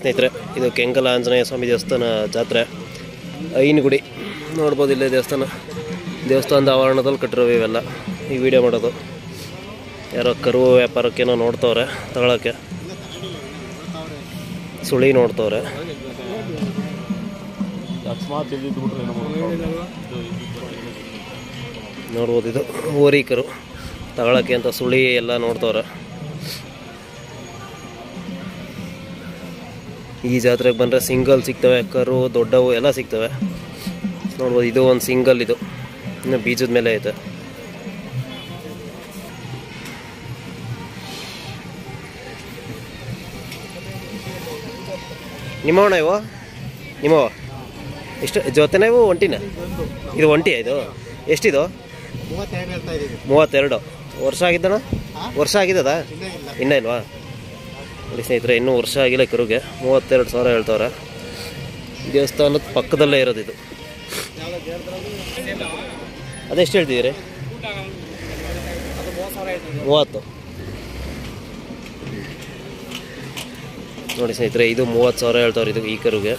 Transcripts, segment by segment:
ಸ್ನೇಹಿತರೆ, ಇದು ಕೆಂಗಲ ಆಂಜನೇಯ ಸ್ವಾಮಿ ದೇವಸ್ಥಾನ ಜಾತ್ರೆ ಐನಗುಡಿ ನೋಡ್ಬೋದು. ಇಲ್ಲೇ ದೇವಸ್ಥಾನದ ಆವರಣದಲ್ಲಿ ಕಟ್ಟಿರೋ ಇವೆಲ್ಲ. ಈ ವಿಡಿಯೋ ಮಾಡೋದು ಯಾರೋ ಕರು ವ್ಯಾಪಾರಕ್ಕೇನೋ ನೋಡ್ತವ್ರೆ, ತಗೊಳಕ್ಕೆ ಸುಳಿ ನೋಡ್ತವ್ರೆ. ನೋಡ್ಬೋದು, ಇದು ಓರಿ ಕರು ತಗೊಳಕ್ಕೆ ಅಂತ ಸುಳಿ ಎಲ್ಲ ನೋಡ್ತವ್ರೆ. ಈ ಜಾತ್ರೆಗೆ ಬಂದರೆ ಸಿಂಗಲ್ ಸಿಗ್ತವೆ, ಕರು ದೊಡ್ಡವು ಎಲ್ಲ ಸಿಗ್ತವೆ. ನೋಡ್ಬೋದು, ಇದು ಒಂದು ಸಿಂಗಲ್, ಇದು ಇನ್ನು ಬೀಜದ ಮೇಲೆ ಐತೆ. ನಿಮ್ಮವಣ ಇವು? ನಿಮ್ಮವ ಎಷ್ಟು ಜೊತೆನ ಇವು? ಒಂಟಿನ? ಇದು ಒಂಟಿಯ? ಇದು ಎಷ್ಟಿದು? 32. ವರ್ಷ ಆಗಿದ್ದಣ? ವರ್ಷ ಆಗಿದ್ದದ? ಇನ್ನೂ ಇಲ್ವಾ? ನೋಡಿ ಸ್ನೇಹಿತರೆ, ಇನ್ನೂ ವರ್ಷ ಆಗಿಲ್ಲ ಕರುಗೆ. 32,000 ಹೇಳ್ತವ್ರೆ. ದೇವಸ್ಥಾನದ ಪಕ್ಕದಲ್ಲೇ ಇರೋದು ಇದು. ಅದೆಷ್ಟು ಹೇಳ್ತಿದ್ದೀರಿ? 30. ನೋಡಿ ಸ್ನೇಹಿತರೆ, ಇದು 30,000 ಹೇಳ್ತವ್ರೆ ಇದು ಈ ಕರುಗೆ.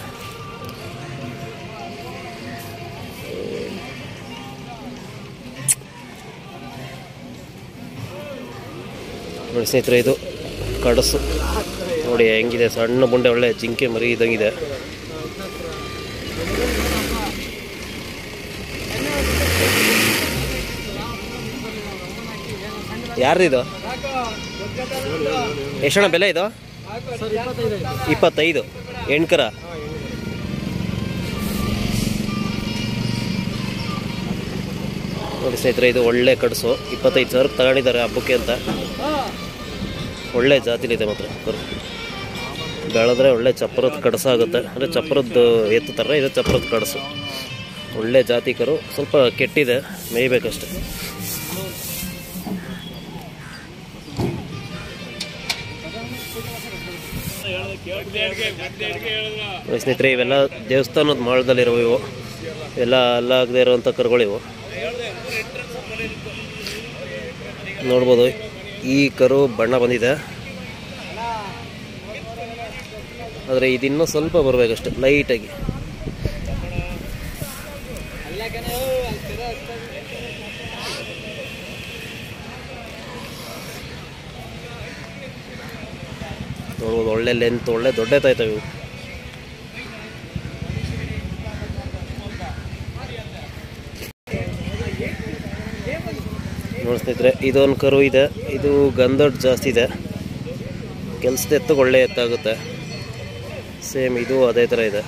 ನೋಡಿ ಸ್ನೇಹಿತರೆ, ಇದು ಕಡಸು ನೋಡಿ ಹೆಂಗಿದೆ, ಸಣ್ಣ ಬುಂಡೆ, ಒಳ್ಳೆ ಜಿಂಕೆ ಮರಿ ಇದ್ದಂಗಿದೆ. ಯಾರ್ದಿದು? ಎಷ್ಟಣ್ಣ ಬೆಲೆ ಇದು? 25. ಹೆಣ್ಕರ? ನೋಡಿ ಸ್ನೇಹಿತರೆ, ಇದು ಒಳ್ಳೆ ಕಡಸು. 25,000 ತಗೊಂಡಿದ್ದಾರೆ ಹಬ್ಬಕ್ಕೆ ಅಂತ. ಒಳ್ಳೆ ಜಾತಿಲಿದೆ ಮಾತ್ರ ಕರು. ಬೆಳೆದ್ರೆ ಒಳ್ಳೆ ಚಪ್ಪರದ ಕಡಸಾಗುತ್ತೆ, ಅಂದರೆ ಚಪ್ಪರದ್ದು ಎತ್ತುತ್ತಾರೆ. ಇದು ಚಪ್ಪರದ ಕಡಸು, ಒಳ್ಳೆ ಜಾತಿ ಕರು. ಸ್ವಲ್ಪ ಕೆಟ್ಟಿದೆ, ಮೇಯ್ಬೇಕಷ್ಟೆ. ಸ್ನೇಹಿತರೆ, ಇವೆಲ್ಲ ದೇವಸ್ಥಾನದ ಮಾಳದಲ್ಲಿರೋ ಇವು ಎಲ್ಲ ಅಲ್ಲಾಗದೇ ಇರೋವಂಥ ಕರುಗಳಿವು. ನೋಡ್ಬೋದು, ಈ ಕರು ಬಣ್ಣ ಬಂದಿದೆ, ಆದರೆ ಇದಿನ್ನೂ ಸ್ವಲ್ಪ ಬರಬೇಕಷ್ಟೆ, ಲೈಟಾಗಿ. ನೋಡ್ಬೋದು, ಒಳ್ಳೆ ಲೆಂತ್, ಒಳ್ಳೆ ದೊಡ್ಡ ತಾಯ್ತವೆ ಇವು. ನೋಡಿ ಸ್ನೇಹಿತರೆ, ಇದೊಂದು ಕರು ಇದೆ. ಇದು ಗಂಧಡ್ ಜಾಸ್ತಿ ಇದೆ, ಕೆಲಸದ ಎತ್ತಗೆ ಒಳ್ಳೆ ಎತ್ತಾಗುತ್ತೆ. ಸೇಮ್ ಇದು ಅದೇ ಥರ ಇದೆ,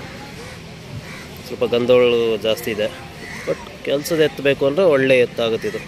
ಸ್ವಲ್ಪ ಗಂಧೋಳು ಜಾಸ್ತಿ ಇದೆ. ಬಟ್ ಕೆಲಸದ ಎತ್ತಬೇಕು ಅಂದರೆ ಒಳ್ಳೆ ಎತ್ತಾಗುತ್ತೆ ಇದು.